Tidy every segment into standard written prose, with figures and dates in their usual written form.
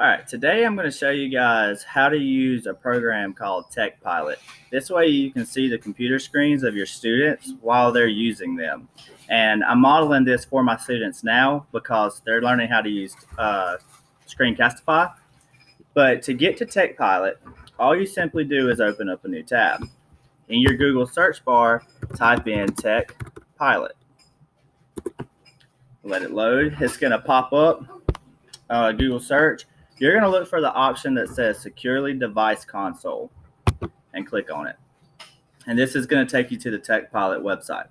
All right, today I'm going to show you guys how to use a program called TechPilot. This way you can see the computer screens of your students while they're using them. And I'm modeling this for my students now because they're learning how to use Screencastify. But to get to TechPilot, all you simply do is open up a new tab. In your Google search bar, type in TechPilot. Let it load. It's going to pop up Google search. You're going to look for the option that says Securely Device Console and click on it. And this is going to take you to the TechPilot website.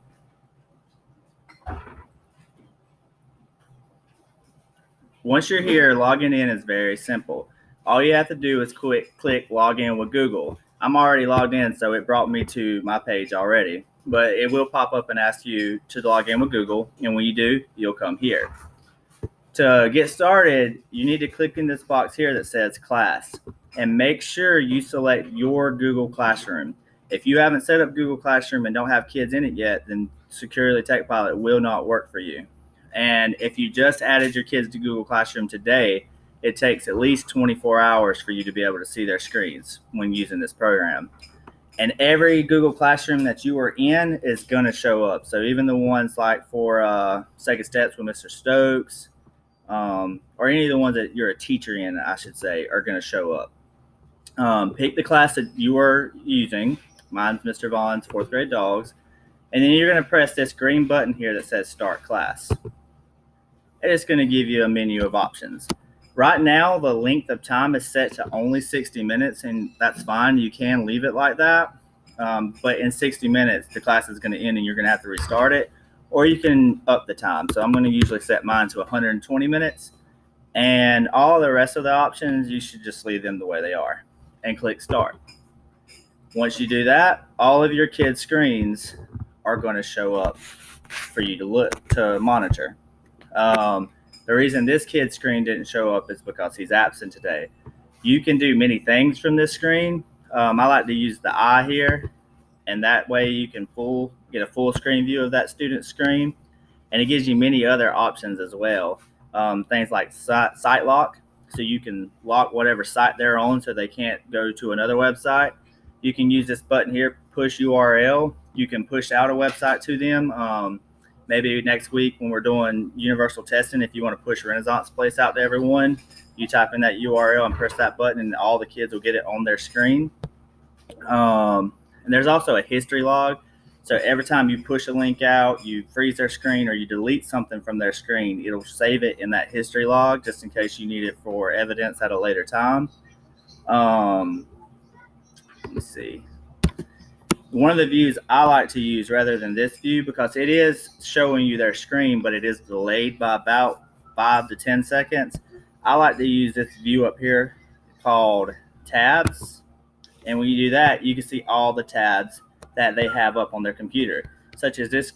Once you're here, logging in is very simple. All you have to do is click Log In with Google. I'm already logged in, so it brought me to my page already. But it will pop up and ask you to log in with Google. And when you do, you'll come here. To get started, you need to click in this box here that says Class and make sure you select your Google Classroom. If you haven't set up Google Classroom and don't have kids in it yet, then Securely TechPilot will not work for you. And if you just added your kids to Google Classroom today, it takes at least 24 hours for you to be able to see their screens when using this program. And every Google Classroom that you are in is going to show up. So even the ones like for Second Steps with Mr. Stokes, or any of the ones that you're a teacher in, I should say, are going to show up. Pick the class that you are using. Mine's Mr. Vaughn's 4th grade dogs. And then you're going to press this green button here that says Start Class. It's going to give you a menu of options. Right now, the length of time is set to only 60 minutes, and that's fine. You can leave it like that. But in 60 minutes, the class is going to end and you're going to have to restart it. Or you can up the time. So I'm going to usually set mine to 120 minutes. And all the rest of the options, you should just leave them the way they are. And click Start. Once you do that, all of your kids' screens are going to show up for you to monitor. The reason this kid's screen didn't show up is because he's absent today. You can do many things from this screen. I like to use the eye here, and that way you can get a full screen view of that student's screen. And it gives you many other options as well. Things like site lock, so you can lock whatever site they're on so they can't go to another website. You can use this button here, push URL. You can push out a website to them. Maybe next week when we're doing universal testing, if you want to push Renaissance Place out to everyone, you type in that URL and press that button and all the kids will get it on their screen. And there's also a history log. So every time you push a link out, you freeze their screen or you delete something from their screen, it'll save it in that history log just in case you need it for evidence at a later time. Let me see. One of the views I like to use rather than this view, because it is showing you their screen, but it is delayed by about 5 to 10 seconds. I like to use this view up here called Tabs. And when you do that, you can see all the tabs that they have up on their computer, such as this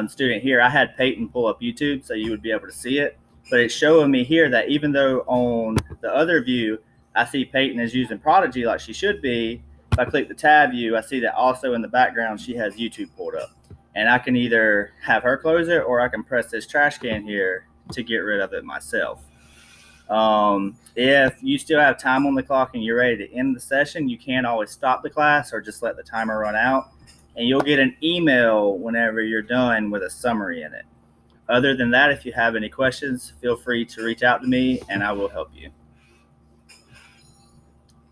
student here. I had Peyton pull up YouTube so you would be able to see it, but it's showing me here that even though on the other view I see Peyton is using Prodigy like she should be, if I click the tab view, I see that also in the background she has YouTube pulled up. And I can either have her close it or I can press this trash can here to get rid of it myself. If you still have time on the clock and you're ready to end the session, you can always stop the class or just let the timer run out. And you'll get an email whenever you're done with a summary in it. Other than that, if you have any questions, feel free to reach out to me and I will help you.